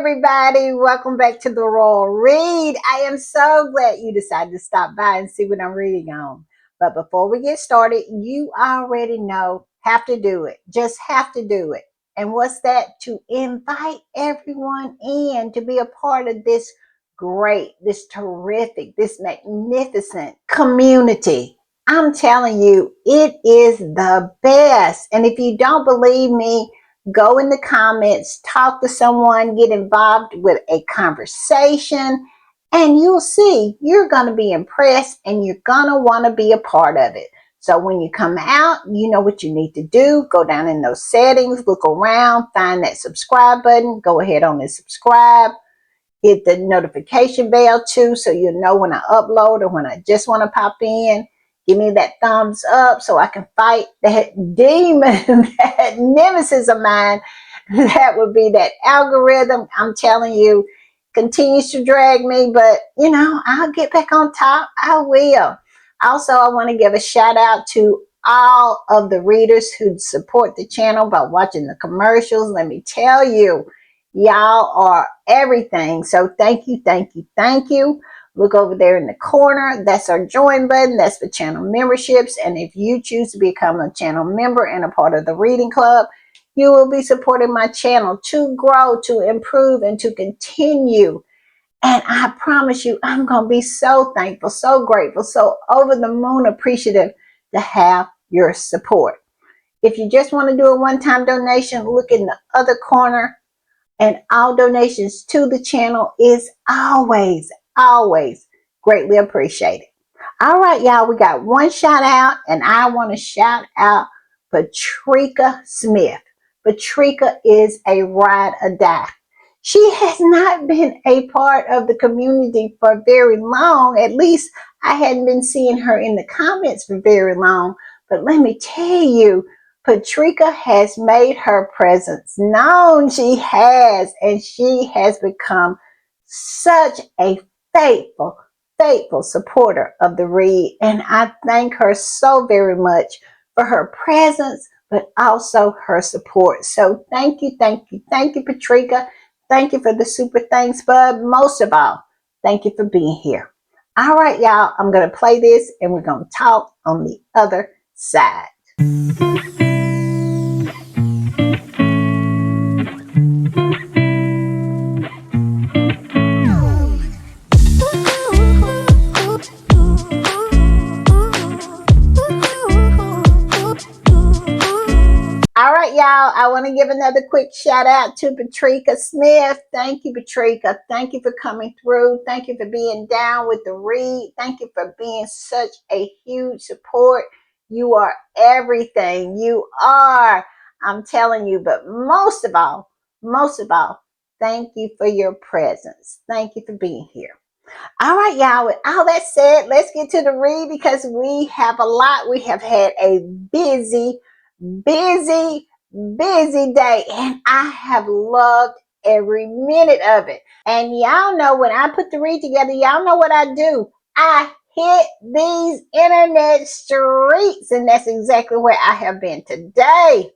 everybody. Welcome back to the Royal Read. I am so glad you decided to stop by and see what I'm reading on. But before we get started, you already know, have to do it. Just have to do it. And what's that? To invite everyone in to be a part of this great, this terrific, this magnificent community. I'm telling you, it is the best. And if you don't believe me, go in the comments, talk to someone, get involved with a conversation, and you'll see you're going to be impressed and you're going to want to be a part of it. So when you come out, you know what you need to do. Go down in those settings, look around, find that subscribe button, go ahead on and subscribe. Hit the notification bell too so you'll know when I upload or when I just want to pop in. Give me that thumbs up so I can fight that demon, that nemesis of mine. That would be that algorithm. I'm telling you, continues to drag me, but I'll get back on top. I will. Also, I want to give a shout out to all of the readers who support the channel by watching the commercials. Let me tell you, y'all are everything. So thank you, thank you, thank you. Look over there in the corner. That's our join button. That's for channel memberships. And if you choose to become a channel member and a part of the reading club, you will be supporting my channel to grow, to improve, and to continue. And I promise you, I'm going to be so thankful, so grateful, so over the moon appreciative to have your support. If you just want to do a one-time donation, look in the other corner. And all donations to the channel is always greatly appreciated. All right, y'all, we got one shout out, and I want to shout out Patricia Smith. Patricia is a ride or die. She has not been a part of the community for very long. At least I hadn't been seeing her in the comments for very long. But let me tell you, Patricia has made her presence known. She has, and she has become such a faithful supporter of the read. And I thank her so very much for her presence, but also her support. So thank you, Patricia. Thank you for the super thanks, bud. Most of all, thank you for being here. All right, y'all, I'm going to play this and we're going to talk on the other side. All right, y'all, I want to give another quick shout out to Patricia Smith. Thank you, Patricia. Thank you for coming through. Thank you for being down with the read. Thank you for being such a huge support. You are everything. You are. I'm telling you, but most of all, thank you for your presence. Thank you for being here. All right, y'all, with all that said, let's get to the read because we have a lot. We have had a busy day, and I have loved every minute of it. And y'all know when I put the read together, y'all know what I do. I hit these internet streets, and that's exactly where I have been today.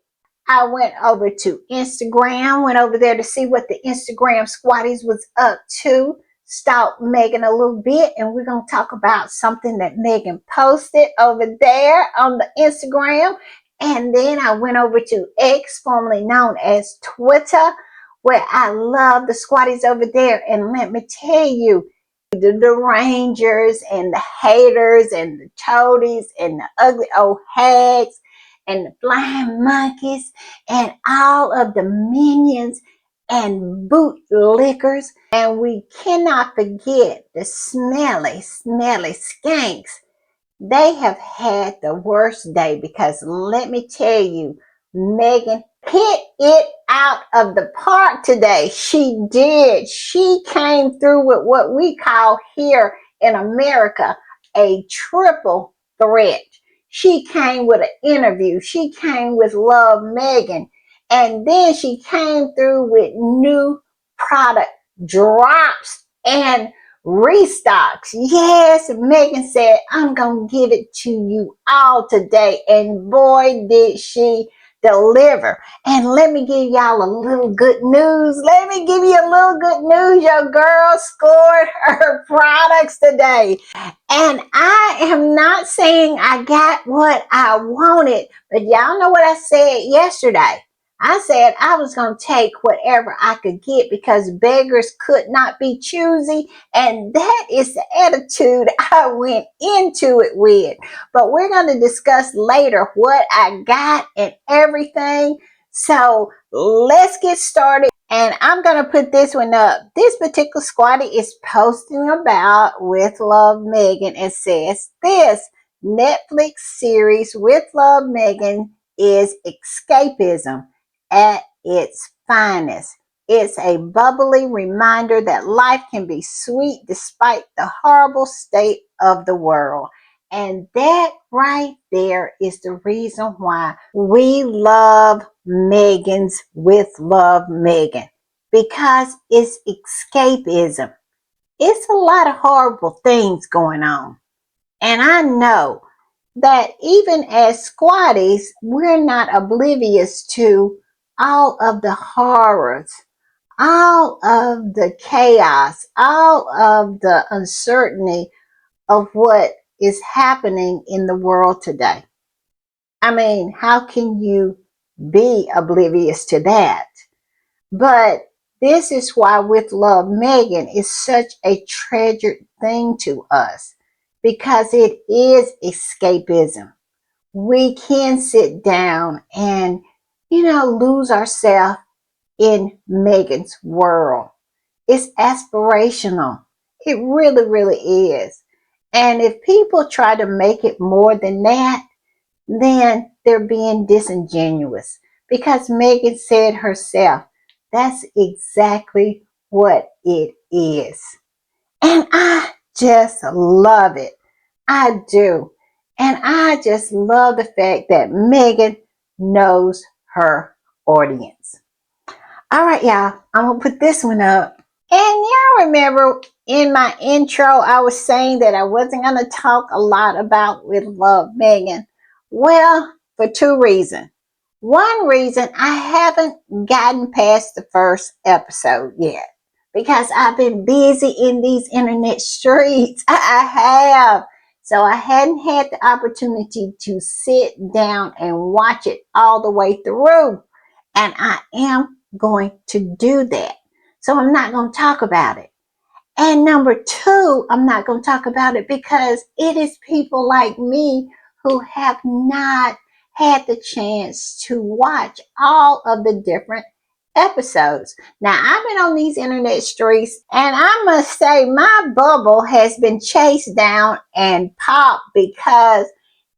I went over to Instagram, went over there to see what the Instagram squatties was up to. Stalked Meghan a little bit, and we're going to talk about something that Meghan posted over there on the Instagram. And then I went over to X, formerly known as Twitter, where I love the squatties over there. And let me tell you, the Rangers and the haters and the toadies and the ugly old hags and the flying monkeys and all of the minions and bootlickers. And we cannot forget the smelly skanks. They have had the worst day because let me tell you, Meghan hit it out of the park today. She did. She came through with what we call here in America a triple threat. She came with an interview. She came with Love Meghan. And then she came through with new product drops and restocks. Yes, Meghan said, I'm going to give it to you all today. And boy, did she deliver. And let me give y'all a little good news. Let me give you a little good news. Your girl scored her products today. And I am not saying I got what I wanted, but y'all know what I said yesterday. I said I was going to take whatever I could get because beggars could not be choosy. And that is the attitude I went into it with. But we're going to discuss later what I got and everything. So let's get started. And I'm going to put this one up. This particular squatty is posting about With Love Meghan. It says this Netflix series With Love Meghan is escapism at its finest. It's a bubbly reminder that life can be sweet despite the horrible state of the world. And that right there is the reason why we love Meghan's With Love Meghan, because it's escapism. It's a lot of horrible things going on. And I know that even as squatties, we're not oblivious to all of the horrors, all of the chaos, all of the uncertainty of what is happening in the world today. I mean, how can you be oblivious to that? But this is why With Love Meghan is such a treasured thing to us, because it is escapism. We can sit down and, lose ourselves in Meghan's world. It's aspirational. It really, really is. And if people try to make it more than that, then they're being disingenuous. Because Meghan said herself, that's exactly what it is. And I just love it. I do. And I just love the fact that Meghan knows her audience. All right, y'all. I'm going to put this one up. And y'all remember in my intro, I was saying that I wasn't going to talk a lot about With Love Meghan. Well, for two reasons. One reason, I haven't gotten past the first episode yet because I've been busy in these internet streets. I have. So I hadn't had the opportunity to sit down and watch it all the way through. And I am going to do that. So I'm not going to talk about it. And number two, I'm not going to talk about it because it is people like me who have not had the chance to watch all of the different episodes. Now, I've been on these internet streets, and I must say my bubble has been chased down and popped because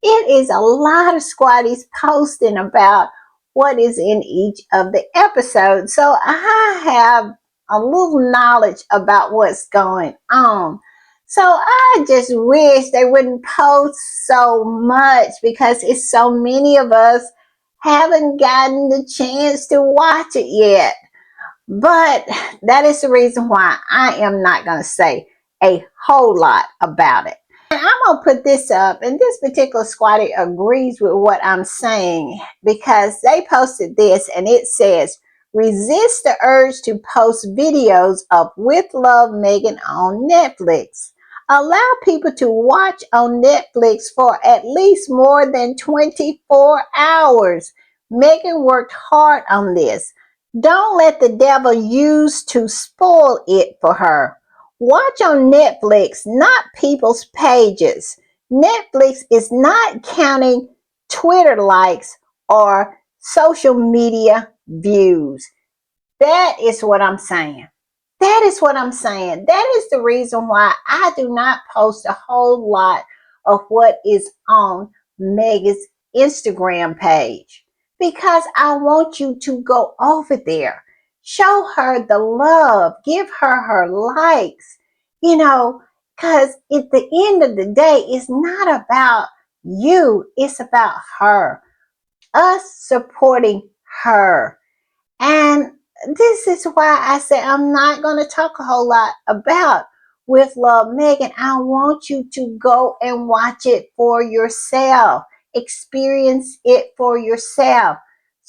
it is a lot of squatties posting about what is in each of the episodes. So I have a little knowledge about what's going on. So I just wish they wouldn't post so much because it's so many of us haven't gotten the chance to watch it yet. But that is the reason why I am not going to say a whole lot about it. And I'm going to put this up, and this particular squatty agrees with what I'm saying because they posted this and it says, resist the urge to post videos of With Love Meghan on Netflix. Allow people to watch on Netflix for at least more than 24 hours. Meghan worked hard on this. Don't let the devil use to spoil it for her. Watch on Netflix, not people's pages. Netflix is not counting Twitter likes or social media views. That is what I'm saying. That is what I'm saying. That is the reason why I do not post a whole lot of what is on Meghan's Instagram page because I want you to go over there. Show her the love. Give her her likes. Because at the end of the day, it's not about you. It's about her. Us supporting her. And this is why I say I'm not going to talk a whole lot about With Love Meghan. I want you to go and watch it for yourself. Experience it for yourself.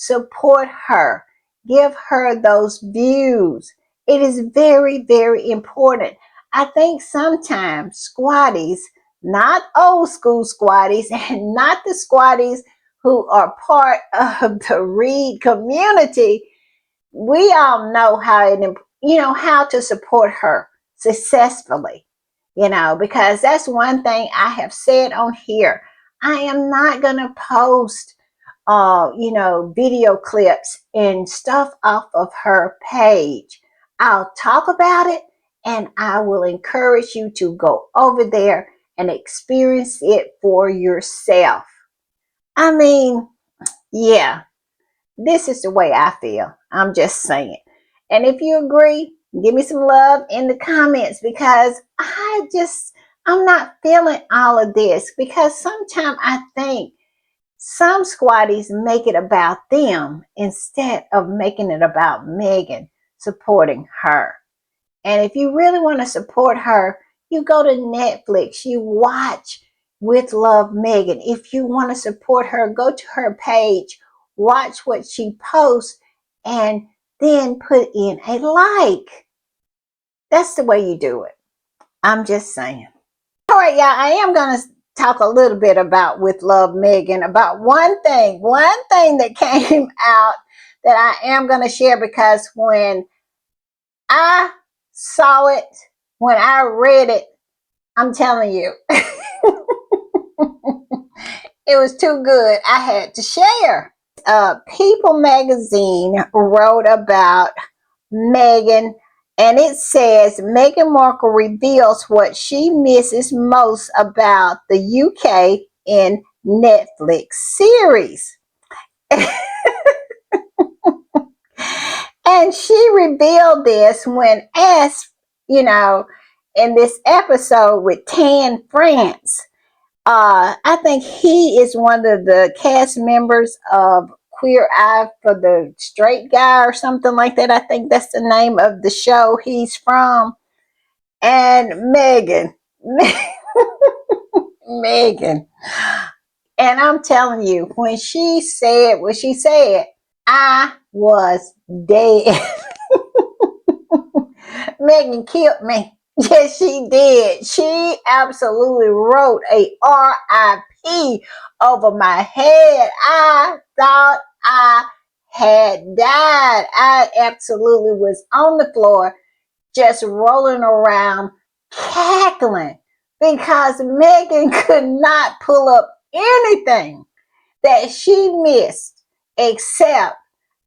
support her, give her those views. It is very, very important. I think sometimes squatties, not old school squatties and not the squatties who are part of the Reed community, we all know how it, how to support her successfully, because that's one thing I have said on here. I am not going to post video clips and stuff off of her page. I'll talk about it, and I will encourage you to go over there and experience it for yourself. I mean, yeah, this is the way I feel. I'm just saying. And if you agree, give me some love in the comments, because I'm not feeling all of this, because sometimes I think some squatties make it about them instead of making it about Meghan supporting her. And if you really want to support her, you go to Netflix, you watch With Love Meghan. If you want to support her, go to her page, watch what she posts, and then put in a like. That's the way you do it. I'm just saying. All right, y'all, I am going to talk a little bit about With Love Meghan, about one thing that came out that I am going to share, because when I saw it, when I read it, I'm telling you, it was too good. I had to share. People magazine wrote about Meghan, and it says Meghan Markle reveals what she misses most about the UK in Netflix series. And she revealed this when asked, in this episode with Tan France. I think he is one of the cast members of Queer Eye for the Straight Guy or something like that. I think that's the name of the show he's from. And Meghan. Meghan. And I'm telling you, when she said what she said, I was dead. Meghan killed me. Yes, she did. She absolutely wrote a RIP over my head. I thought I had died. I absolutely was on the floor, just rolling around, cackling, because Meghan could not pull up anything that she missed except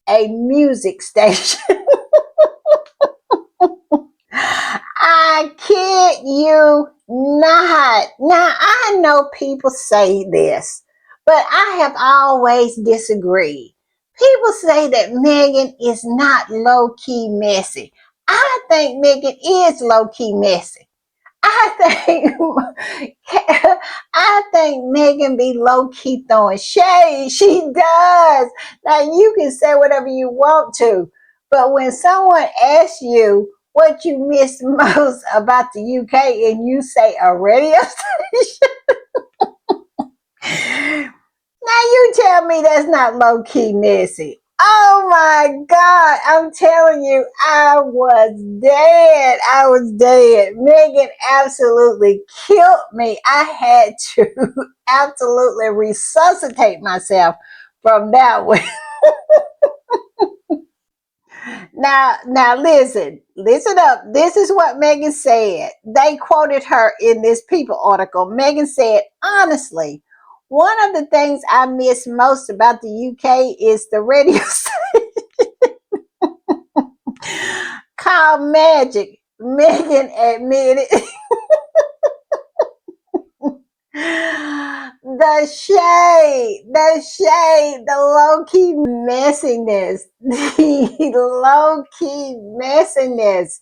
a music station. I kid you not. Now, I know people say this, but I have always disagreed. People say that Meghan is not low-key messy. I think Meghan is low-key messy. I think I think Meghan be low-key throwing shade. She does. Now, you can say whatever you want to, but when someone asks you what you miss most about the UK and you say a radio station, now you tell me that's not low-key messy. Oh my God, I'm telling you, I was dead. I was dead. Meghan absolutely killed me. I had to absolutely resuscitate myself from that one. Now listen up. This is what Meghan said. They quoted her in this People article. Meghan said, honestly, one of the things I miss most about the UK is the radio called Magic. Meghan admitted the low-key messiness, the low-key messiness.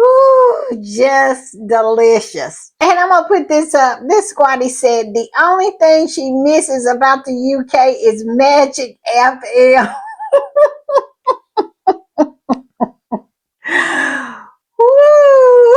Ooh, just delicious. And I'm gonna put this up. This squatty said the only thing she misses about the UK is Magic FM. Woo!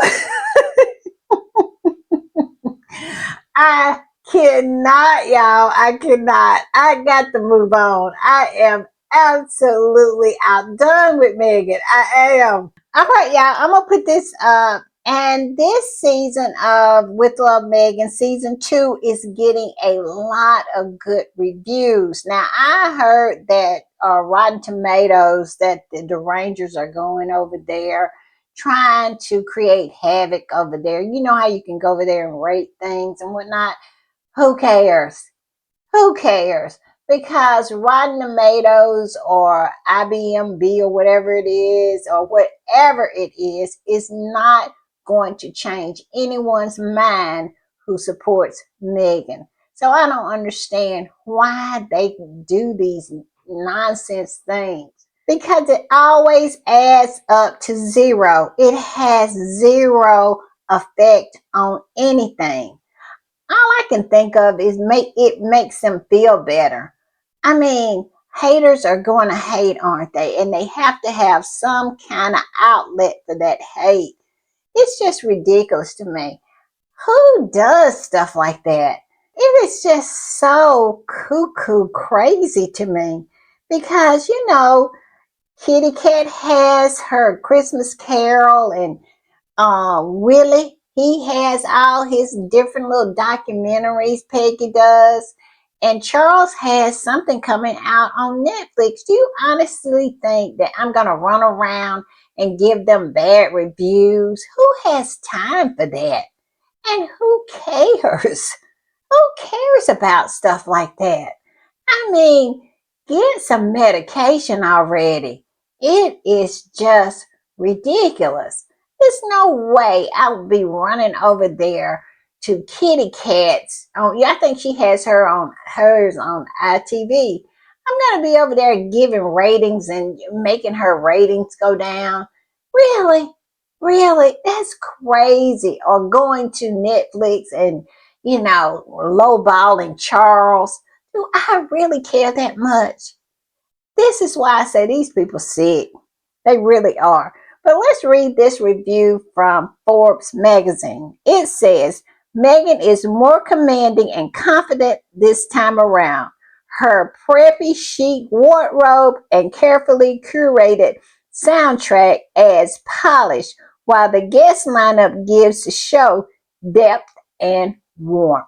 I cannot, y'all. I cannot. I got to move on. I am absolutely outdone with Meghan. I am. All right, y'all. I'm gonna put this up. And this season of With Love Meghan, season 2, is getting a lot of good reviews. Now, I heard that Rotten Tomatoes, that the Rangers are going over there trying to create havoc over there. You know how you can go over there and rate things and whatnot. Who cares? Who cares? Because Rotten Tomatoes or IBMB or whatever it is not going to change anyone's mind who supports Meghan. So I don't understand why they do these nonsense things, because it always adds up to zero. It has zero effect on anything. All I can think of is makes them feel better. I mean, haters are going to hate, aren't they? And they have to have some kind of outlet for that hate. It's just ridiculous to me. Who does stuff like that? It is just so cuckoo crazy to me. Because, Kitty Cat has her Christmas Carol, and Willie, he has all his different little documentaries. Peggy does. And Charles has something coming out on Netflix. Do you honestly think that I'm going to run around and give them bad reviews? Who has time for that? And who cares? Who cares about stuff like that? I mean, get some medication already. It is just ridiculous. There's no way I would be running over there to Kitty Cat's. Oh, yeah, I think she has hers on ITV. I'm gonna be over there giving ratings and making her ratings go down. Really? Really? That's crazy. Or going to Netflix and, lowballing Charles. Do I really care that much? This is why I say these people sick. They really are. But let's read this review from Forbes magazine. It says, Meghan is more commanding and confident this time around. Her preppy chic wardrobe and carefully curated soundtrack adds polish, while the guest lineup gives the show depth and warmth.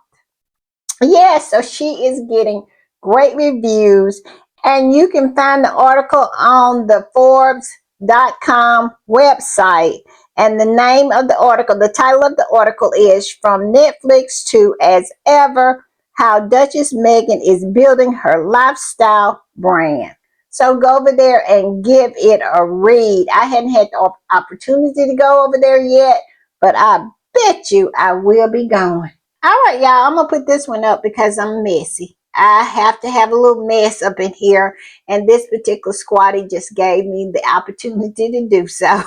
Yes, so she is getting great reviews, and you can find the article on the Forbes.com website. And the name of the article, the title of the article is From Netflix to As Ever, How Duchess Meghan is Building Her Lifestyle Brand. So go over there and give it a read. I hadn't had the opportunity to go over there yet, but I bet you I will be going. All right, y'all, I'm going to put this one up because I'm messy. I have to have a little mess up in here, and this particular squatty just gave me the opportunity to do so.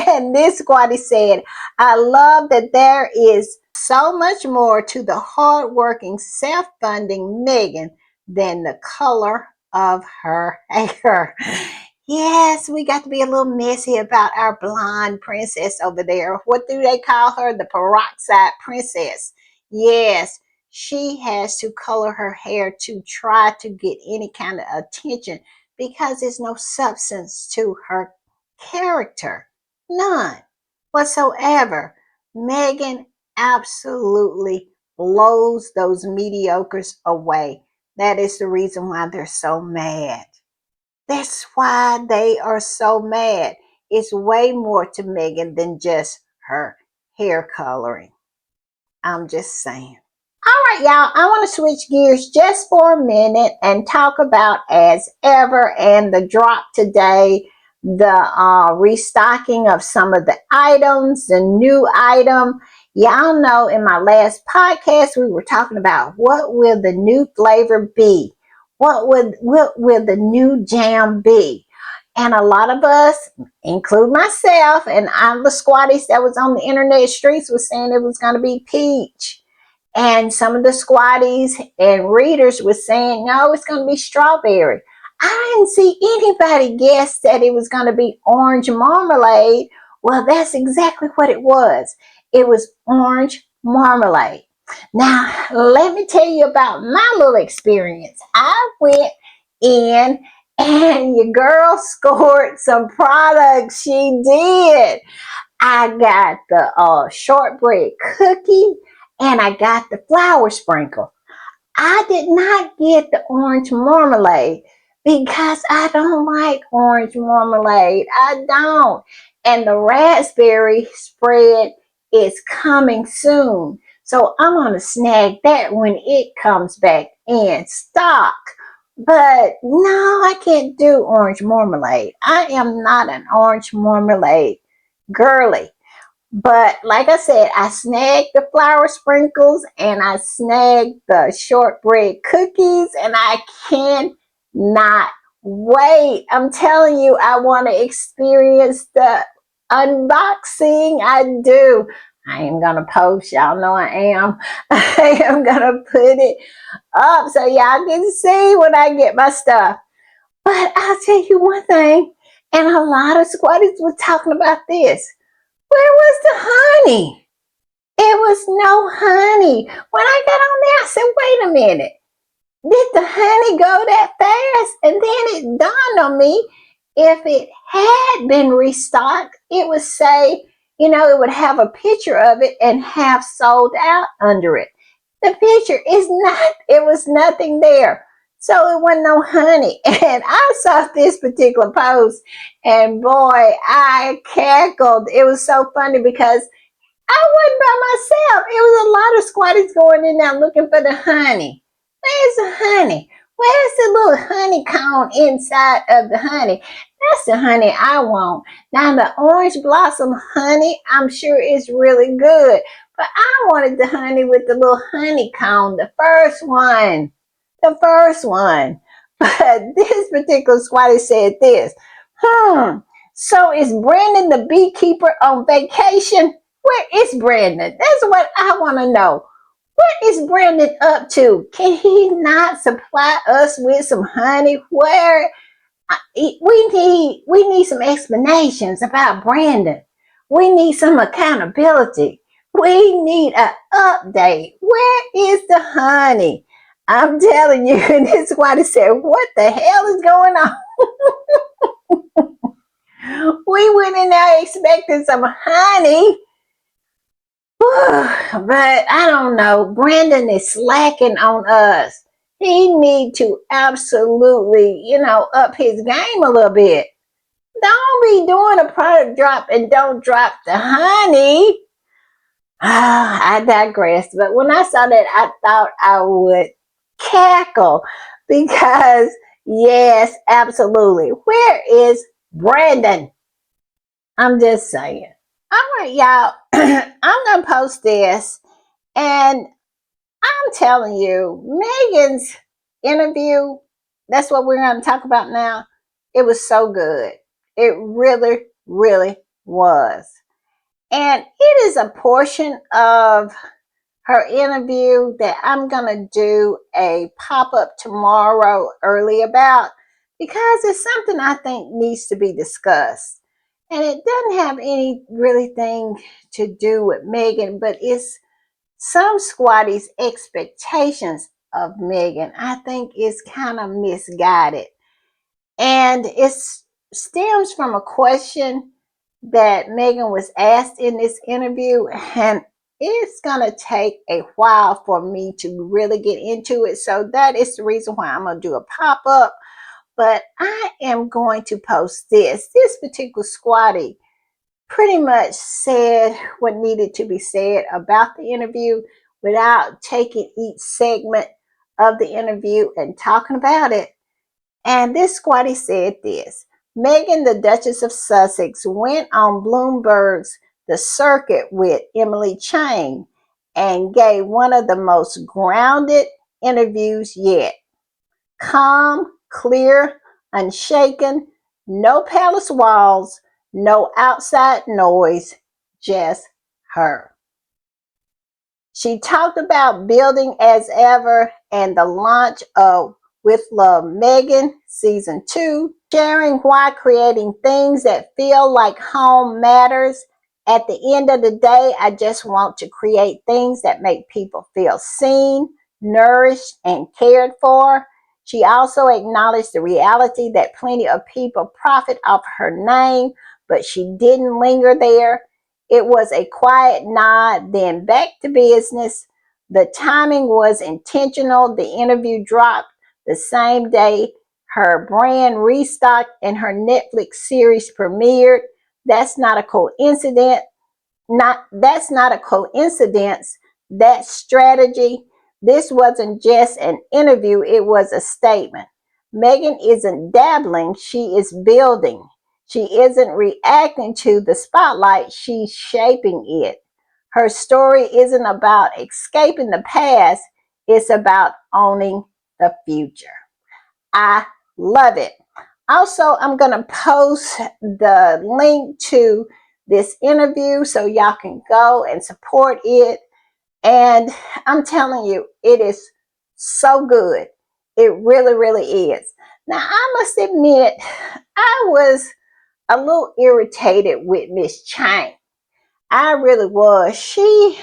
And this squatty said, I love that there is so much more to the hardworking, self-funding Meghan than the color of her hair. Yes, we got to be a little messy about our blonde princess over there. What do they call her? The peroxide princess. Yes, she has to color her hair to try to get any kind of attention because there's no substance to her character. None whatsoever. Meghan absolutely blows those mediocres away. That is the reason why they're so mad. That's why they are so mad. It's way more to Meghan than just her hair coloring. I'm just saying. All right, y'all, I want to switch gears just for a minute and talk about As Ever and the drop today, the restocking of some of the items, the new item. Y'all know in my last podcast, we were talking about what will the new flavor be? What will the new jam be? And a lot of us, include myself, and I'm the squatties that was on the internet streets, was saying it was going to be peach. And some of the squatties and readers were saying, no, it's going to be strawberry. I didn't see anybody guess that it was going to be orange marmalade. Well, that's exactly what it was. It was orange marmalade. Now, let me tell you about my little experience. I went in and your girl scored some products. She did. I got the shortbread cookie and I got the flour sprinkle. I did not get the orange marmalade because I don't like orange marmalade. I don't. And the raspberry spread is coming soon. So I'm going to snag that when it comes back in stock. But no, I can't do orange marmalade. I am not an orange marmalade girly. But like I said, I snagged the flour sprinkles and I snagged the shortbread cookies, and I cannot wait. I'm telling you, I want to experience the unboxing. I do. I am going to post. Y'all know I am. I am going to put it up so y'all can see when I get my stuff. But I'll tell you one thing, and a lot of squatters were talking about this. Where was the honey? It was no honey. When I got on there, I said, wait a minute. Did the honey go that fast? And then it dawned on me, if it had been restocked, it would say, it would have a picture of it and have sold out under it. The picture is not, it was nothing there. So it wasn't no honey. And I saw this particular post and boy, I cackled. It was so funny because I wasn't by myself. It was a lot of squatties going in there looking for the honey. Where's the honey? Where's the little honeycomb inside of the honey? That's the honey I want. Now the orange blossom honey, I'm sure is really good. But I wanted the honey with the little honeycomb, the first one. The first one. But this particular squatty said this. So is Brandon the beekeeper on vacation? Where is Brandon? That's what I want to know. What is Brandon up to? Can he not supply us with some honey? Where we need some explanations about Brandon. We need some accountability. We need an update. Where is the honey? I'm telling you, and this is why they said, what the hell is going on? We went in there expecting some honey. But I don't know. Brandon is slacking on us. He need to absolutely, up his game a little bit. Don't be doing a product drop and don't drop the honey. I digress. But when I saw that, I thought I would cackle because, yes, absolutely. Where is Brandon? I'm just saying. All right, y'all. I'm going to post this. And I'm telling you, Meghan's interview, that's what we're going to talk about now. It was so good. It really, really was. And it is a portion of her interview that I'm going to do a pop-up tomorrow early about because it's something I think needs to be discussed. And it doesn't have any really thing to do with Meghan, but it's some squatties' expectations of Meghan, I think, is kind of misguided. And it stems from a question that Meghan was asked in this interview. And it's going to take a while for me to really get into it. So that is the reason why I'm going to do a pop-up. But I am going to post this. This particular squatty pretty much said what needed to be said about the interview without taking each segment of the interview and talking about it. And this squatty said this. Meghan, the Duchess of Sussex, went on Bloomberg's The Circuit with Emily Chang and gave one of the most grounded interviews yet. Calm, clear, unshaken, no palace walls, no outside noise, just her. She talked about building as ever and the launch of With Love Meghan Season 2, sharing why creating things that feel like home matters At the end of the day, I just want to create things that make people feel seen, nourished, and cared for. She also acknowledged the reality that plenty of people profit off her name, but she didn't linger there. It was a quiet nod, then back to business. The timing was intentional. The interview dropped the same day her brand restocked and her Netflix series premiered. That's not a coincidence. That's not a coincidence. That strategy. This wasn't just an interview, it was a statement. Meghan isn't dabbling, she is building. She isn't reacting to the spotlight, she's shaping it. Her story isn't about escaping the past, it's about owning the future. I love it. Also, I'm going to post the link to this interview so y'all can go and support it. And I'm telling you, it is so good. It really, really is. Now, I must admit, I was a little irritated with Miss Chang. I really was. It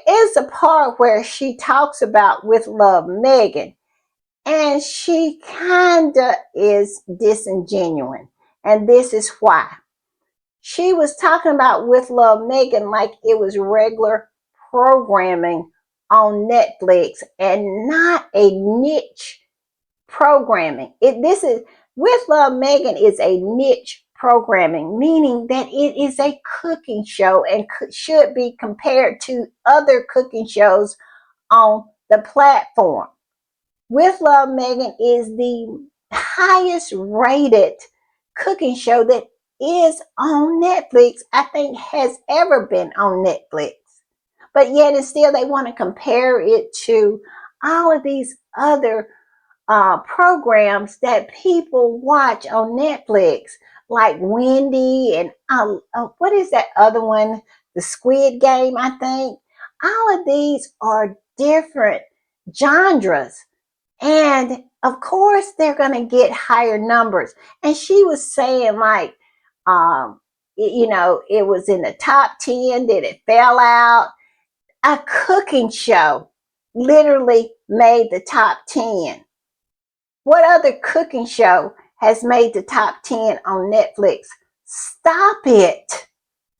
is a part where she talks about with love Meghan, and she kinda is disingenuous. And this is why. She was talking about With Love Meghan like it was regular programming on Netflix and not a niche programming. This is With Love Meghan is a niche programming, meaning that it is a cooking show and should be compared to other cooking shows on the platform. With Love Meghan is the highest rated cooking show that is on Netflix, I think has ever been on Netflix. But yet and still they want to compare it to all of these other programs that people watch on Netflix, like Wendy and what is that other one? The Squid Game, I think. All of these are different genres, and of course, they're going to get higher numbers. And she was saying, like, it was in the top 10, then it fell out. A cooking show literally made the top 10. What other cooking show has made the top 10 on Netflix? Stop it.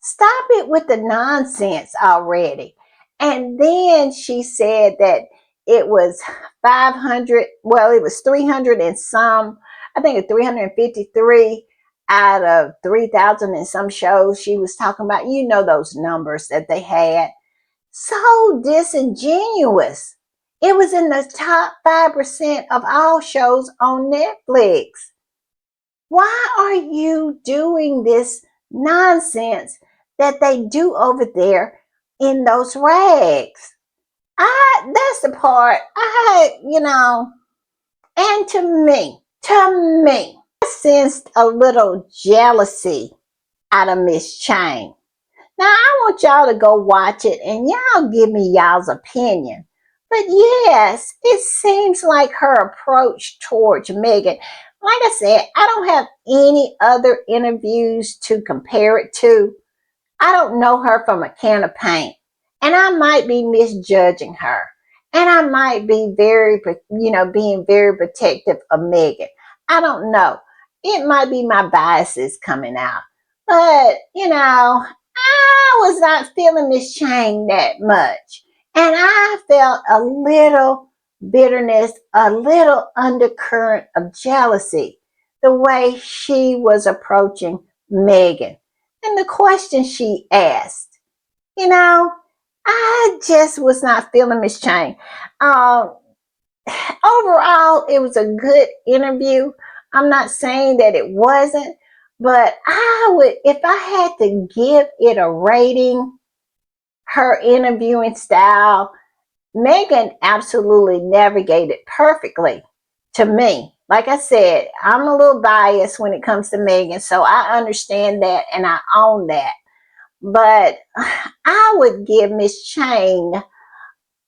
Stop it with the nonsense already. And then she said that it was 500, well, it was 300 and some, I think it's 353 out of 3,000 and some shows she was talking about. You know those numbers that they had. So disingenuous. It was in the top 5% of all shows on Netflix. Why are you doing this nonsense that they do over there in those rags? That's the part and to me, I sensed a little jealousy out of Miss Chang. Now I want y'all to go watch it and y'all give me y'all's opinion. But yes, it seems like her approach towards Meghan. Like I said, I don't have any other interviews to compare it to. I don't know her from a can of paint. And I might be misjudging her. And I might be being very protective of Meghan. I don't know. It might be my biases coming out. But, I was not feeling Miss Chang that much. And I felt a little bitterness, a little undercurrent of jealousy, the way she was approaching Meghan and the question she asked. I just was not feeling Miss Chang. Um, Overall, it was a good interview. I'm not saying that it wasn't, but if I had to give it a rating, her interviewing style, Meghan absolutely navigated perfectly to me. Like I said, I'm a little biased when it comes to Meghan, so I understand that and I own that. But I would give Miss Chang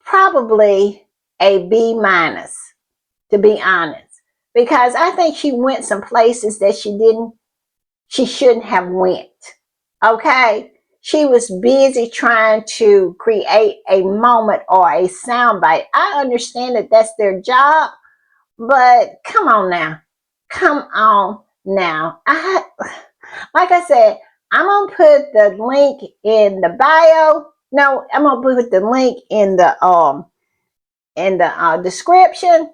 probably a B minus, to be honest, because I think she went some places that she shouldn't have went. Okay? She was busy trying to create a moment or a soundbite. I understand that that's their job, but come on now. Come on now. Like I said, I'm gonna put the link in the bio. No, I'm gonna put the link in the description,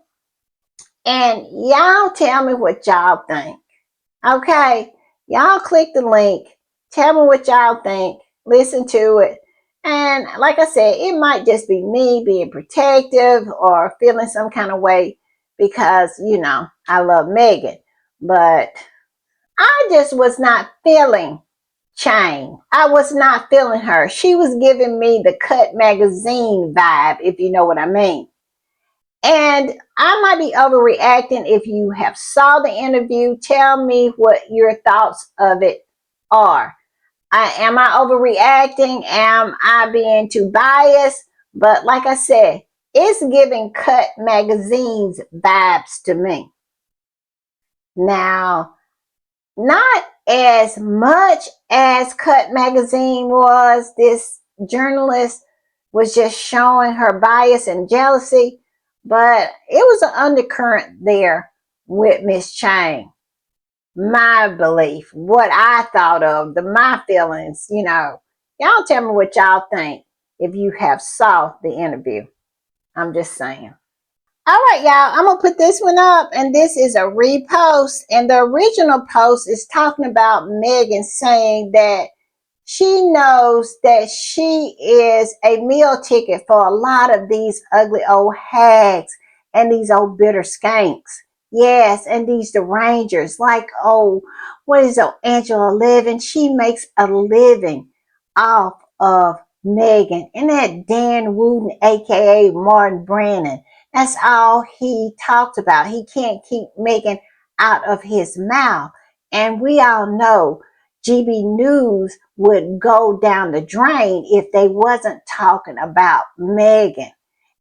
and y'all tell me what y'all think. Okay, y'all click the link. Tell me what y'all think. Listen to it. And like I said, it might just be me being protective or feeling some kind of way because, I love Meghan. But I just was not feeling Chain. I was not feeling her. She was giving me the Cut magazine vibe, if you know what I mean. And I might be overreacting. If you have saw the interview, tell me what your thoughts of it are. Am I overreacting? Am I being too biased? But like I said, it's giving Cut magazines vibes to me. Now, not as much as Cut magazine was. This journalist was just showing her bias and jealousy, but it was an undercurrent there with Miss Chang. My belief, what I thought of, my feelings, Y'all tell me what y'all think if you have saw the interview. I'm just saying. All right, y'all, I'm going to put this one up, and this is a repost. And the original post is talking about Meghan saying that she knows that she is a meal ticket for a lot of these ugly old hags and these old bitter skanks. Yes, and these derangers, like, what is Angela Living? She makes a living off of Meghan. And that Dan Wooten, aka Martin Brennan, that's all he talked about. He can't keep Meghan out of his mouth. And we all know GB News would go down the drain if they wasn't talking about Meghan.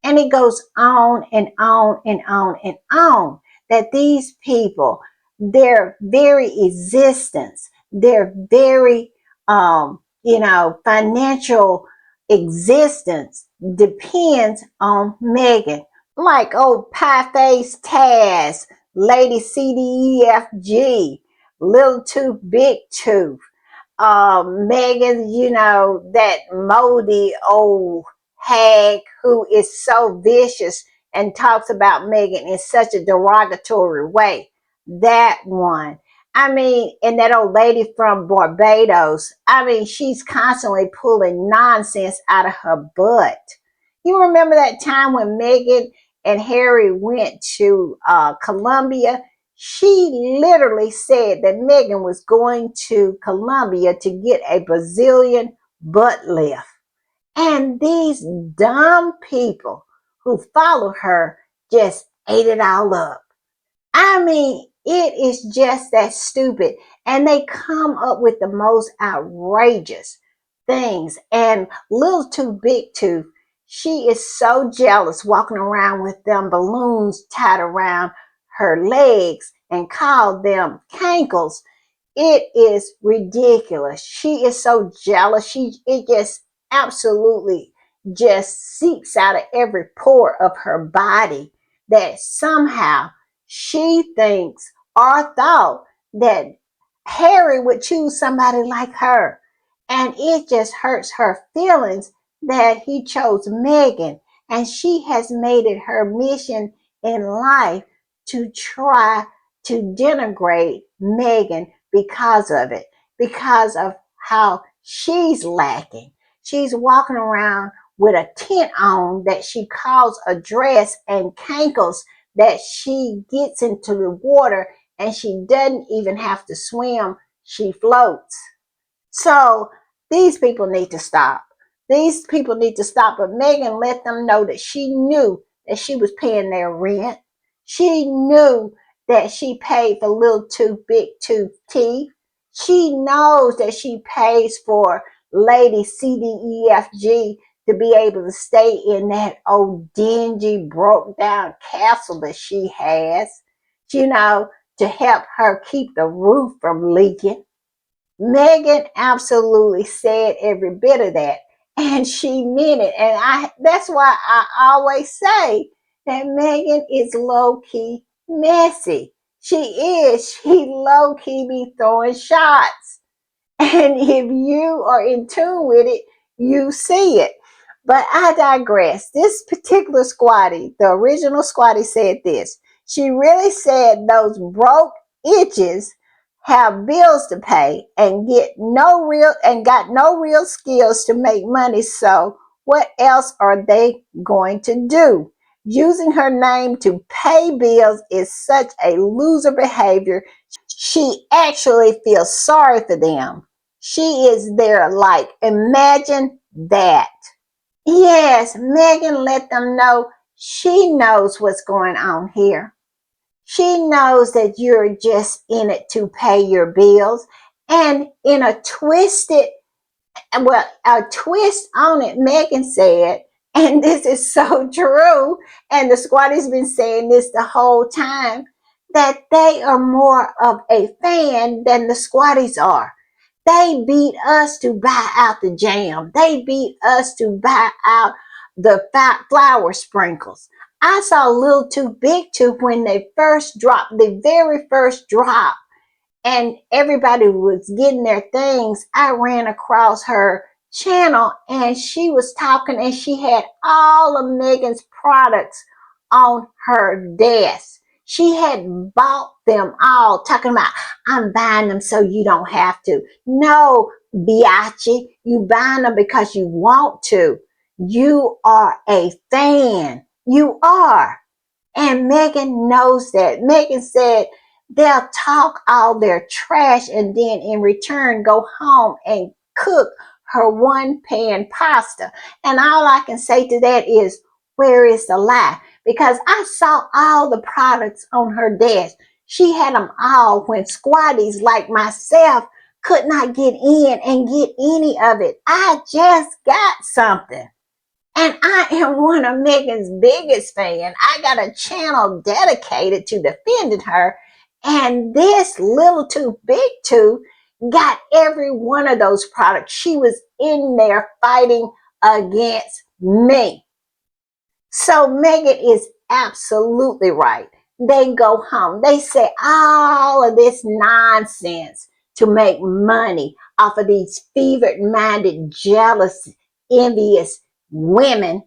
And it goes on and on and on and on that these people, their very existence, their very, financial existence depends on Meghan. Like old Pie Face Taz, Lady CDEFG, Little Tooth, Big Tooth, Megan, that moldy old hag who is so vicious and talks about Megan in such a derogatory way. That one. I mean, and that old lady from Barbados. I mean, she's constantly pulling nonsense out of her butt. You remember that time when Meghan and Harry went to Colombia? She literally said that Meghan was going to Colombia to get a Brazilian butt lift. And these dumb people who follow her just ate it all up. I mean, it is just that stupid. And they come up with the most outrageous things. And Little Too Big Tooth, she is so jealous walking around with them balloons tied around her legs and called them cankles. It is ridiculous. She is so jealous. It just absolutely just seeps out of every pore of her body that somehow she thinks or thought that Harry would choose somebody like her. And it just hurts her feelings that he chose Meghan. And she has made it her mission in life to try to denigrate Meghan because of it, because of how she's lacking. She's walking around with a tent on that she calls a dress and cankles that she gets into the water and she doesn't even have to swim. She floats. So these people need to stop. These people need to stop. But Meghan let them know that she knew that she was paying their rent. She knew that she paid for Little Tooth, Big Tooth teeth. She knows that she pays for Lady CDEFG to be able to stay in that old dingy, broke down castle that she has, you know, to help her keep the roof from leaking. Meghan absolutely said every bit of that, and she meant it. And that's why I always say that Meghan is low key messy. She is. She low key be throwing shots. And if you are in tune with it, you see it. But I digress. This particular squatty, the original squatty, said this. She really said those broke itches have bills to pay and got no real skills to make money. So what else are they going to do? Using her name to pay bills is such a loser behavior. She actually feels sorry for them. She is there like, imagine that. Yes, Meghan let them know she knows what's going on here. She knows that you're just in it to pay your bills. And in a twisted, well, a twist on it, Meghan said, and this is so true, and the squatty's been saying this the whole time, that they are more of a fan than the squatties are. They beat us to buy out the jam. They beat us to buy out the flour sprinkles. I saw a little too big to when they first dropped, the very first drop, and everybody was getting their things. I ran across her channel and she was talking and she had all of Meghan's products on her desk. She had bought them all, talking about, I'm buying them so you don't have to. No, Biachi, you buying them because you want to. You are a fan. You are. And Meghan knows that. Meghan said they'll talk all their trash and then in return go home and cook her one pan pasta. And all I can say to that is, where is the lie? Because I saw all the products on her desk. She had them all when squatties like myself could not get in and get any of it. I just got something. And I am one of Meghan's biggest fans. I got a channel dedicated to defending her. And this little too big too got every one of those products. She was in there fighting against me. So Meghan is absolutely right. They go home. They say all of this nonsense to make money off of these fevered minded, jealous, envious women.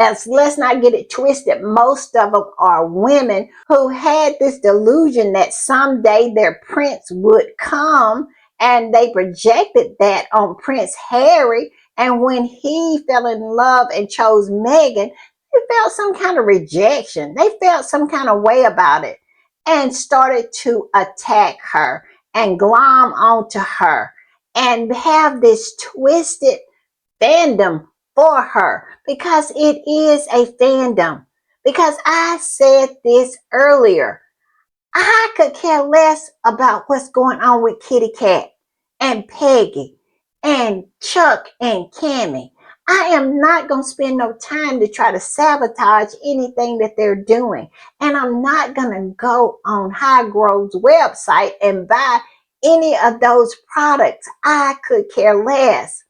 As let's not get it twisted, most of them are women who had this delusion that someday their prince would come, and they projected that on Prince Harry. And when he fell in love and chose Meghan, they felt some kind of rejection. They felt some kind of way about it and started to attack her and glom onto her and have this twisted fandom for her, because it is a fandom. Because I said this earlier, I could care less about what's going on with Kitty Cat and Peggy and Chuck and Cammy. I am not going to spend no time to try to sabotage anything that they're doing. And I'm not going to go on High Grove's website and buy any of those products. I could care less.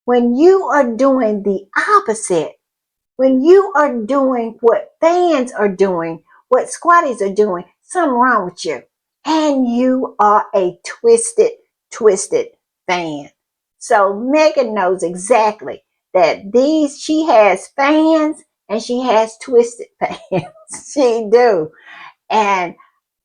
When you are doing the opposite, when you are doing what fans are doing, what squatties are doing, something wrong with you. And you are a twisted fan. So Meghan knows exactly that she has fans and she has twisted fans. She do. And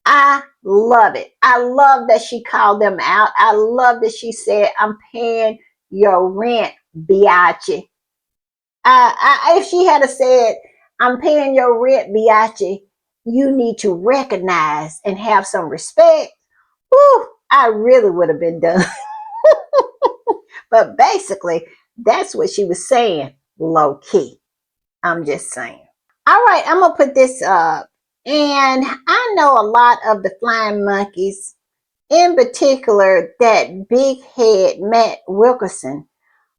I love it. I love that she called them out. I love that she said, I'm paying your rent, biatch. If she had said, I'm paying your rent, biatch, you need to recognize and have some respect, whew, I really would have been done. But basically, that's what she was saying, low key. I'm just saying. All right, I'm going to put this up. And I know a lot of the flying monkeys, in particular, that big head Matt Wilkerson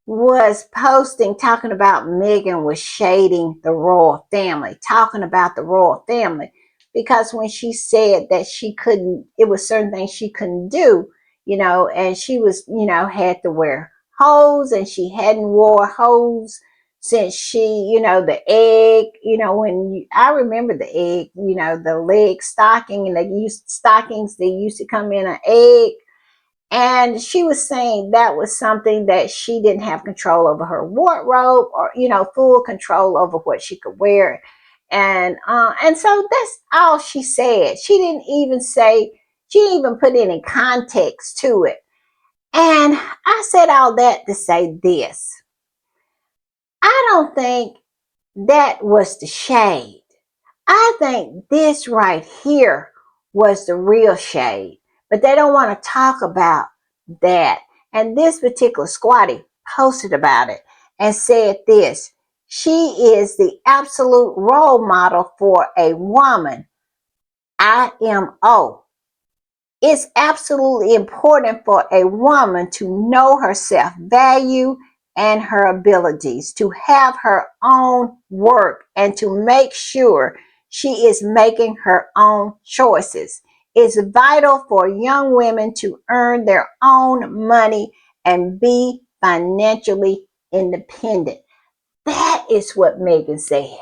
was posting, talking about Meghan was shading the royal family, talking about the royal family, because when she said that she couldn't, it was certain things she couldn't do, and she was, had to wear hose, and she hadn't wore hose since she, the egg, I remember the egg, the leg stocking, and they used to come in an egg. And she was saying that was something that she didn't have control over her wardrobe, or, full control over what she could wear. And so that's all she said. She didn't even put any context to it. And I said all that to say this. I don't think that was the shade. I think this right here was the real shade, but they don't want to talk about that. And this particular squatty posted about it and said this: she is the absolute role model for a woman, IMO. It's absolutely important for a woman to know her self value and her abilities, to have her own work, and to make sure she is making her own choices. It's vital for young women to earn their own money and be financially independent. That is what Meghan said.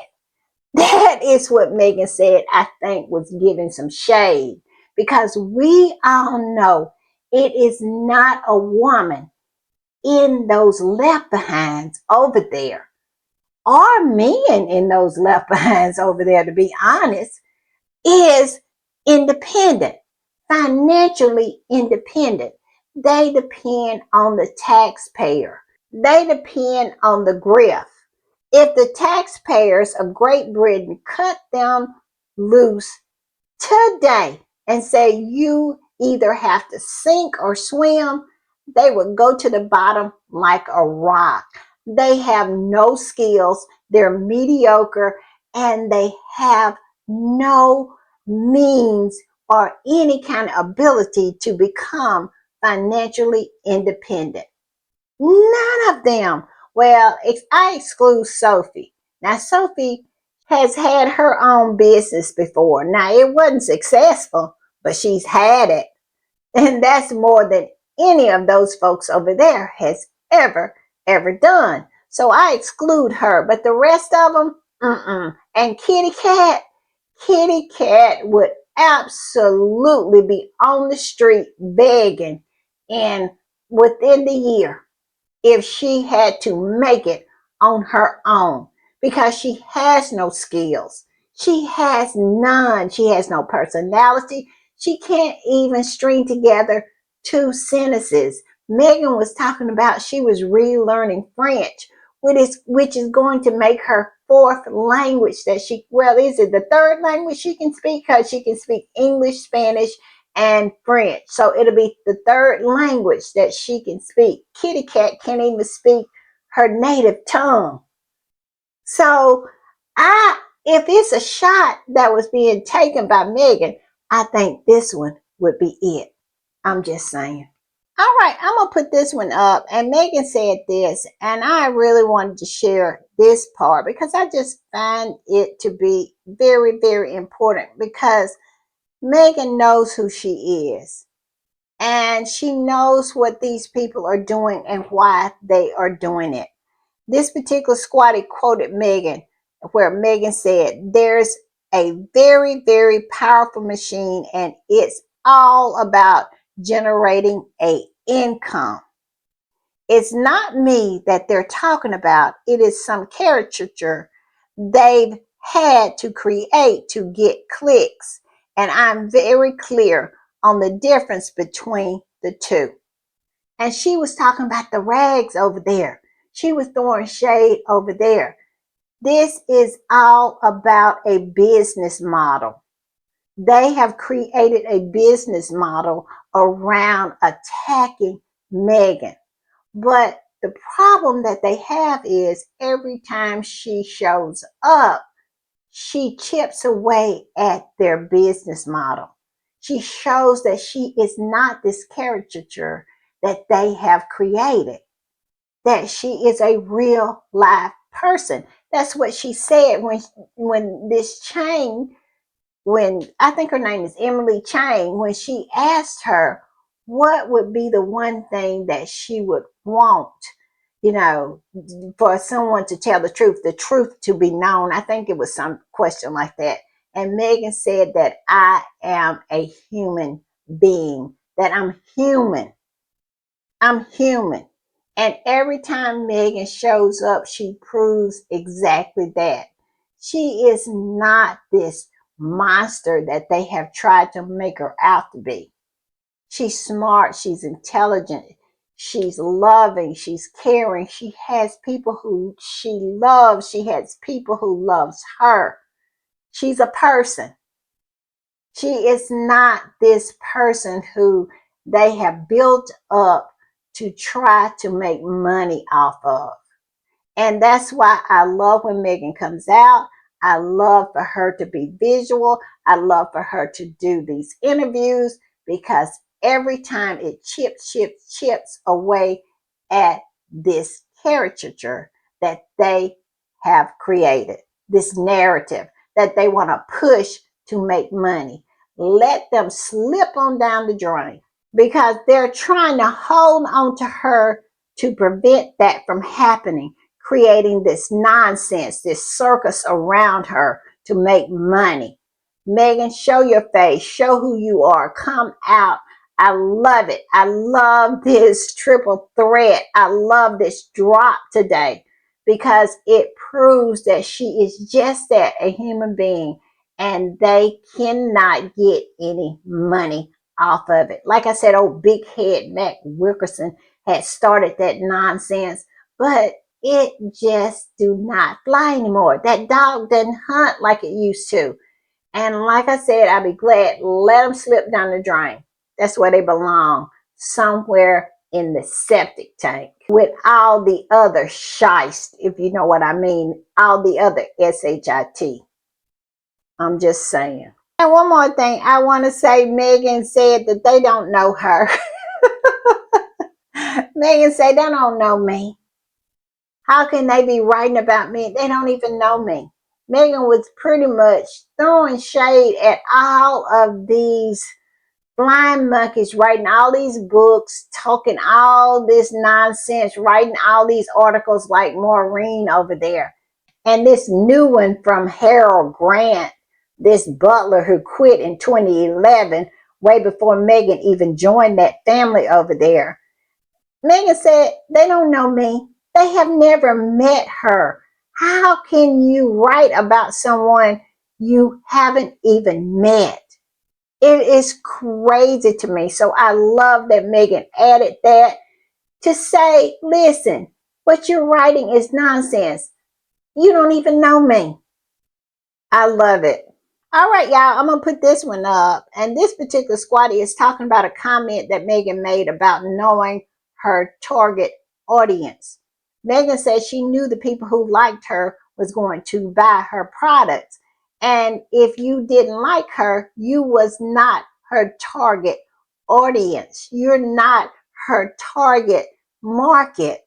That is what Meghan said, I think was giving some shade, because we all know it is not a woman in those left behinds over there, or men in those left behinds over there, to be honest, is independent, financially independent. They depend on the taxpayer. They depend on the grift. If the taxpayers of Great Britain cut them loose today and say you either have to sink or swim, they would go to the bottom like a rock. They have no skills, they're mediocre, and they have no means or any kind of ability to become financially independent. None of them. Well, I exclude Sophie. Now, Sophie has had her own business before. Now, it wasn't successful, but she's had it. And that's more than any of those folks over there has ever done. So I exclude her. But the rest of them, mm-mm. And Kitty Cat would absolutely be on the street begging, and within the year, if she had to make it on her own, because she has no skills. She has none. She has no personality. She can't even string together two sentences. Meghan was talking about she was relearning French, which is going to make her fourth language that is it the third language she can speak? Because she can speak English, Spanish, and French. So it'll be the third language that she can speak. Kitty Cat can't even speak her native tongue. So if it's a shot that was being taken by Meghan, I think this one would be it. I'm just saying. All right, I'm gonna put this one up. And Meghan said this, and I really wanted to share this part because I just find it to be very, very important, because Meghan knows who she is. And she knows what these people are doing and why they are doing it. This particular squatty quoted Meghan, where Meghan said, there's a very, very powerful machine, and it's all about generating a income. It's not me that they're talking about. It is some caricature they've had to create to get clicks. And I'm very clear on the difference between the two. And she was talking about the rags over there. She was throwing shade over there. This is all about a business model. They have created a business model around attacking Meghan. But the problem that they have is every time she shows up, she chips away at their business model. She shows that she is not this caricature that they have created, that she is a real live person. That's what she said when this Chang, when I think her name is Emily Chang, when she asked her, what would be the one thing that she would want, you know, for someone to tell the truth to be known? I think it was some question like that. And Meghan said that I am a human being, that I'm human. I'm human. And every time Meghan shows up, she proves exactly that. She is not this monster that they have tried to make her out to be. She's smart, she's intelligent, she's loving, she's caring. She has people who she loves, she has people who loves her. She's a person. She is not this person who they have built up to try to make money off of. And that's why I love when Meghan comes out. I love for her to be visual. I love for her to do these interviews because every time it chips away at this caricature that they have created, this narrative that they want to push to make money. Let them slip on down the drain because they're trying to hold on to her to prevent that from happening, creating this nonsense, this circus around her to make money. Meghan, show your face, show who you are, come out. I love it. I love this triple threat. I love this drop today because it proves that she is just that, a human being, and they cannot get any money off of it. Like I said, old big head Mac Wilkerson had started that nonsense, but it just do not fly anymore. That dog doesn't hunt like it used to. And like I said, I'll be glad. Let them slip down the drain. That's where they belong, somewhere in the septic tank with all the other shiest, if you know what I mean, all the other SHIT. I'm just saying. And one more thing I want to say, Meghan said that they don't know her. Meghan said they don't know me. How can they be writing about me? They don't even know me. Meghan was pretty much throwing shade at all of these blind monkeys, writing all these books, talking all this nonsense, writing all these articles like Maureen over there. And this new one from Harold Grant, this butler who quit in 2011, way before Meghan even joined that family over there. Meghan said, they don't know me. They have never met her. How can you write about someone you haven't even met? It is crazy to me. So I love that Meghan added that to say, listen, what you're writing is nonsense. You don't even know me. I love it. All right, y'all, I'm going to put this one up. And this particular squatty is talking about a comment that Meghan made about knowing her target audience. Meghan said she knew the people who liked her was going to buy her products. And if you didn't like her, you was not her target audience. You're not her target market.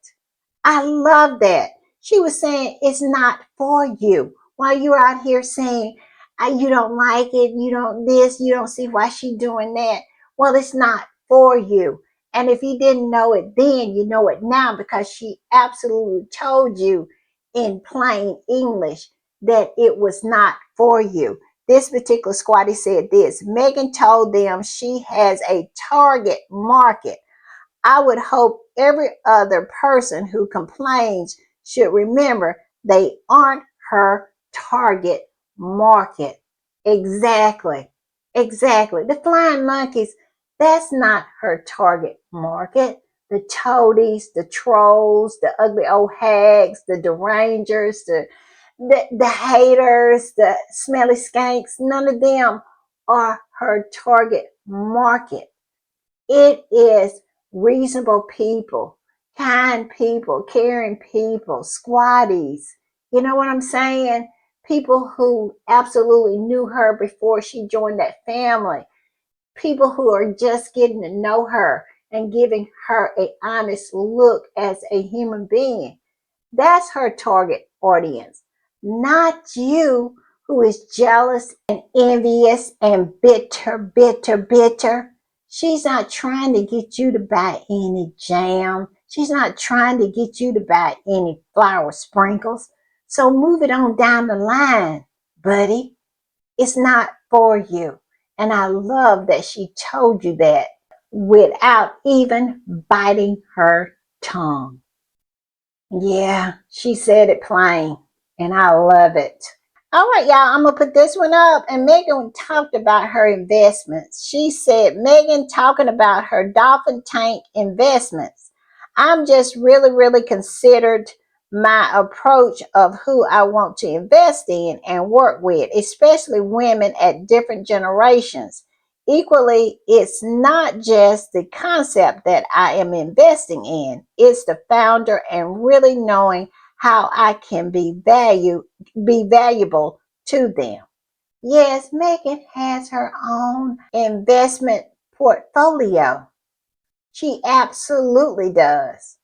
I love that. She was saying it's not for you. While you're out here saying you don't like it, you don't this, you don't see why she doing that. Well, it's not for you. And if you didn't know it then, you know it now because she absolutely told you in plain English that it was not for you. This particular squatty said this. Meghan told them she has a target market. I would hope every other person who complains should remember they aren't her target market. Exactly. Exactly. The flying monkeys, that's not her target market. The toadies, the trolls, the ugly old hags, the derangers, the haters, the smelly skanks, none of them are her target market. It is reasonable people, kind people, caring people, squatties. You know what I'm saying? People who absolutely knew her before she joined that family. People who are just getting to know her and giving her an honest look as a human being. That's her target audience, not you who is jealous and envious and bitter, bitter, bitter. She's not trying to get you to buy any jam. She's not trying to get you to buy any flour sprinkles. So move it on down the line, buddy. It's not for you. And I love that she told you that without even biting her tongue. Yeah, she said it plain, and I love it. All right, y'all, I'm going to put this one up. And Meghan talked about her investments. She said, Meghan talking about her dolphin tank investments. I'm just really considered my approach of who I want to invest in and work with, especially women at different generations. Equally, it's not just the concept that I am investing in, it's the founder and really knowing how I can be valuable to them. Yes, Meghan has her own investment portfolio. She absolutely does.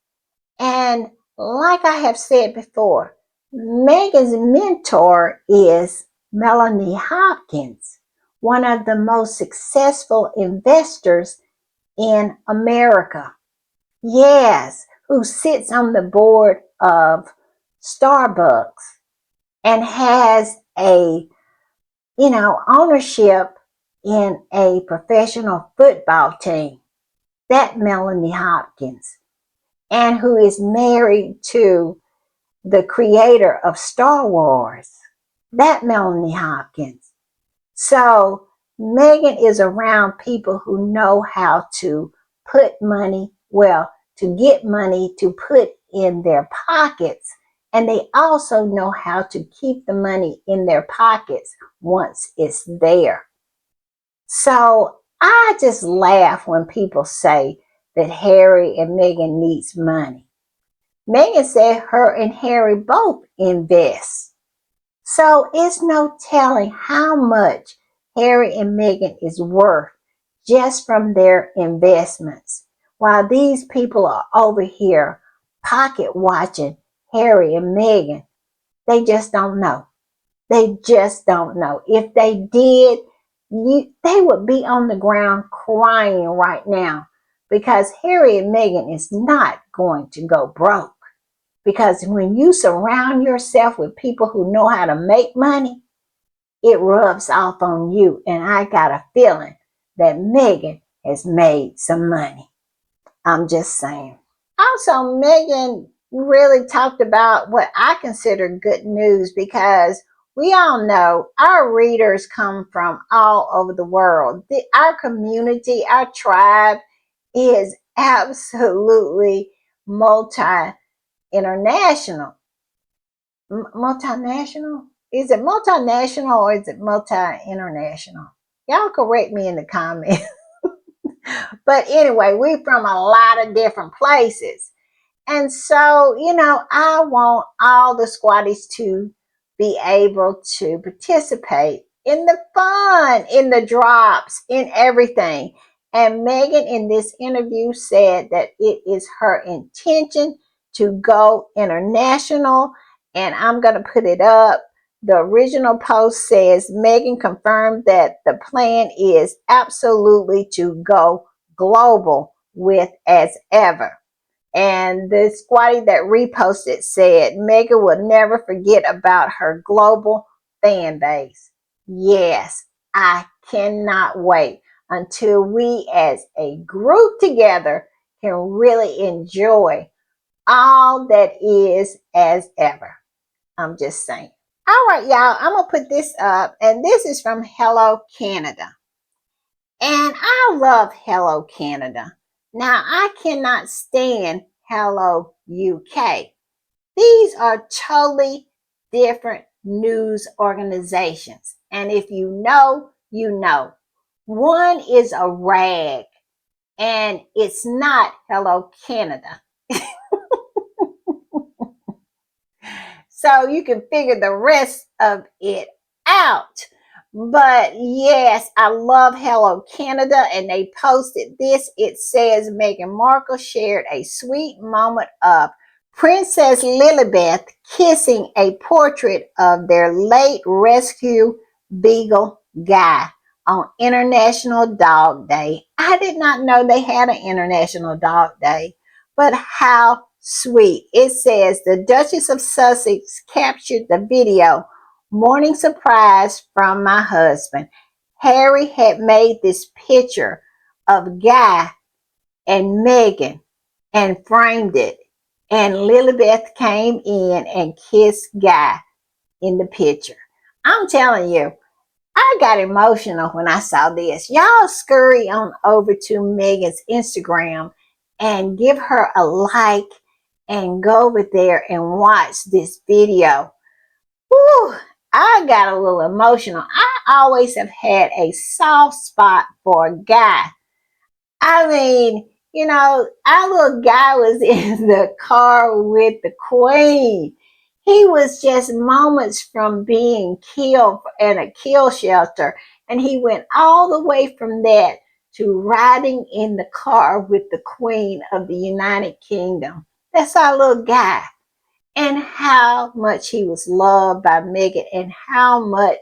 And like I have said before, Meghan's mentor is Melanie Hopkins, one of the most successful investors in America. Yes, who sits on the board of Starbucks and has a, ownership in a professional football team. That Melanie Hopkins, and who is married to the creator of Star Wars. That Melanie Hopkins. So Meghan is around people who know how to put money, to get money to put in their pockets. And they also know how to keep the money in their pockets once it's there. So I just laugh when people say that Harry and Meghan needs money. Meghan said her and Harry both invest. So it's no telling how much Harry and Meghan is worth just from their investments. While these people are over here pocket watching Harry and Meghan, they just don't know. They just don't know. If they did, they would be on the ground crying right now, because Harry and Meghan is not going to go broke. Because when you surround yourself with people who know how to make money, it rubs off on you. And I got a feeling that Meghan has made some money. I'm just saying. Also, Meghan really talked about what I consider good news, because we all know our readers come from all over the world. Our community, our tribe is absolutely multi-international. Multinational? Is it multinational or is it multi-international? Y'all correct me in the comments. But anyway, we from a lot of different places. And so, I want all the squatties to be able to participate in the fun, in the drops, in everything. And Meghan in this interview said that it is her intention to go international. And I'm going to put it up. The original post says Meghan confirmed that the plan is absolutely to go global with as ever. And the squatty that reposted said, Meghan will never forget about her global fan base. Yes, I cannot wait until we as a group together can really enjoy all that is as ever. I'm just saying. All right, y'all, I'm going to put this up. And this is from Hello Canada. And I love Hello Canada. Now, I cannot stand Hello UK. These are totally different news organizations. And if you know, you know. One is a rag, and it's not Hello Canada. So you can figure the rest of it out. But yes, I love Hello Canada, and they posted this. It says Meghan Markle shared a sweet moment of Princess Lilibeth kissing a portrait of their late rescue beagle Guy. on International Dog Day. I did not know they had an International Dog Day, but how sweet. It says the Duchess of Sussex captured the video. Morning surprise from my husband. Harry had made this picture of Guy and Meghan and framed it. And Lilibeth came in and kissed Guy in the picture. I'm telling you, I got emotional when I saw this. Y'all scurry on over to Meghan's Instagram and give her a like and go over there and watch this video. Whew, I got a little emotional. I always have had a soft spot for a Guy. I mean, our little guy was in the car with the Queen. He was just moments from being killed in a kill shelter. And he went all the way from that to riding in the car with the Queen of the United Kingdom. That's our little guy. And how much he was loved by Meghan and how much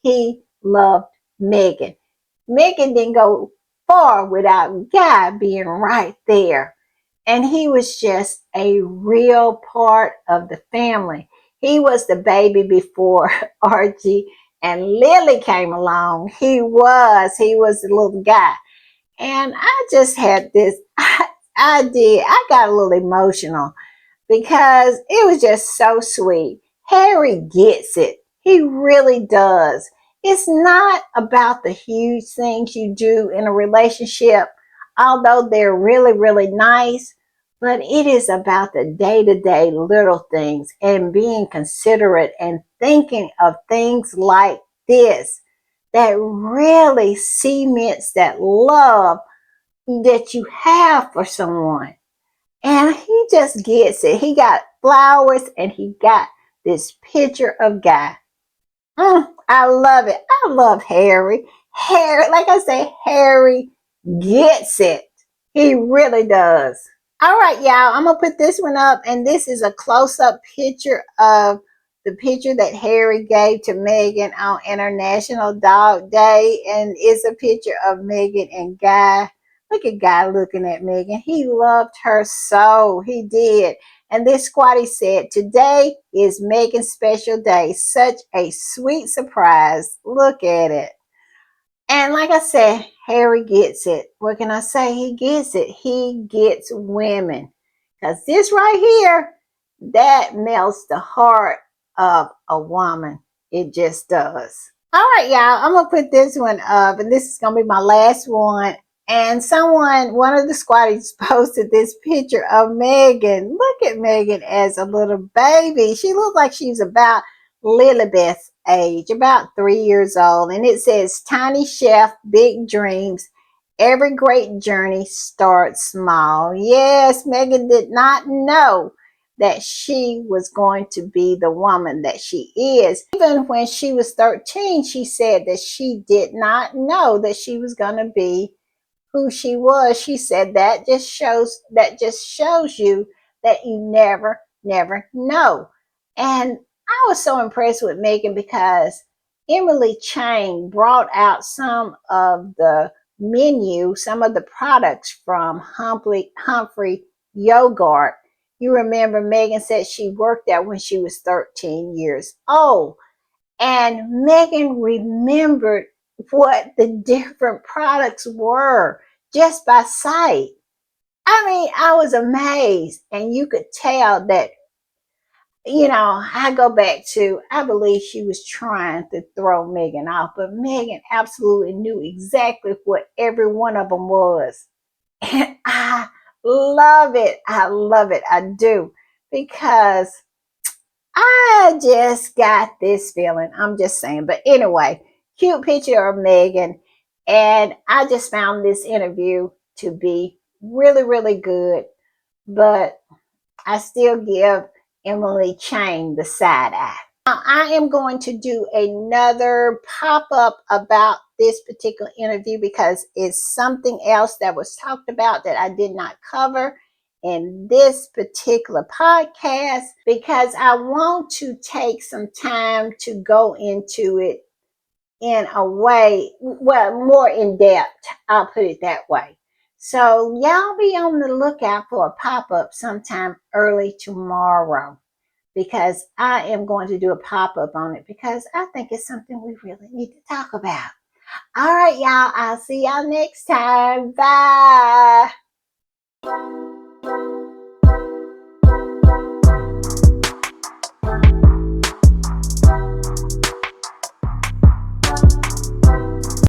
he loved Meghan. Meghan didn't go far without Guy being right there. And he was just a real part of the family. He was the baby before Archie and Lily came along. He was the little guy. And I just had this, I got a little emotional because it was just so sweet. Harry gets it. He really does. It's not about the huge things you do in a relationship, although they're really, really nice, but it is about the day to day little things and being considerate and thinking of things like this that really cements that love that you have for someone. And he just gets it. He got flowers and he got this picture of Guy. I love it. I love Harry. Harry, like I say, Harry gets it. He really does. All right, y'all. I'm gonna put this one up, and this is a close-up picture of the picture that Harry gave to Meghan on International Dog Day, and it's a picture of Meghan and Guy. Look at Guy looking at Meghan. He loved her so. He did. And this squatty said, "Today is Meghan's special day. Such a sweet surprise. Look at it." And like I said, Harry gets it. What can I say? He gets it. He gets women. Because this right here, that melts the heart of a woman. It just does. All right, y'all. I'm going to put this one up, and this is going to be my last one. And one of the squatties posted this picture of Meghan. Look at Meghan as a little baby. She looks like she's about Lilibeth's age, about 3 years old. And it says, "Tiny chef, big dreams. Every great journey starts small." Yes, Meghan did not know that she was going to be the woman that she is. Even when she was 13, she said that she did not know that she was going to be who she was. She said that just shows you that you never know. And I was so impressed with Meghan because Emily Chang brought out some of the menu, some of the products from Humphrey Yogurt. You remember Meghan said she worked there when she was 13 years old. And Meghan remembered what the different products were just by sight. I mean, I was amazed. And you could tell that, I go back to, I believe she was trying to throw Meghan off, but Meghan absolutely knew exactly what every one of them was. And I love it. I love it. I do. Because I just got this feeling. I'm just saying. But anyway, cute picture of Meghan. And I just found this interview to be really, really good. But I still give Emily Chang the side eye. Now, I am going to do another pop-up about this particular interview because it's something else that was talked about that I did not cover in this particular podcast because I want to take some time to go into it in a way, well, more in depth. I'll put it that way. So y'all be on the lookout for a pop-up sometime early tomorrow, because I am going to do a pop-up on it because I think it's something we really need to talk about. All right, y'all. I'll see y'all next time. Bye.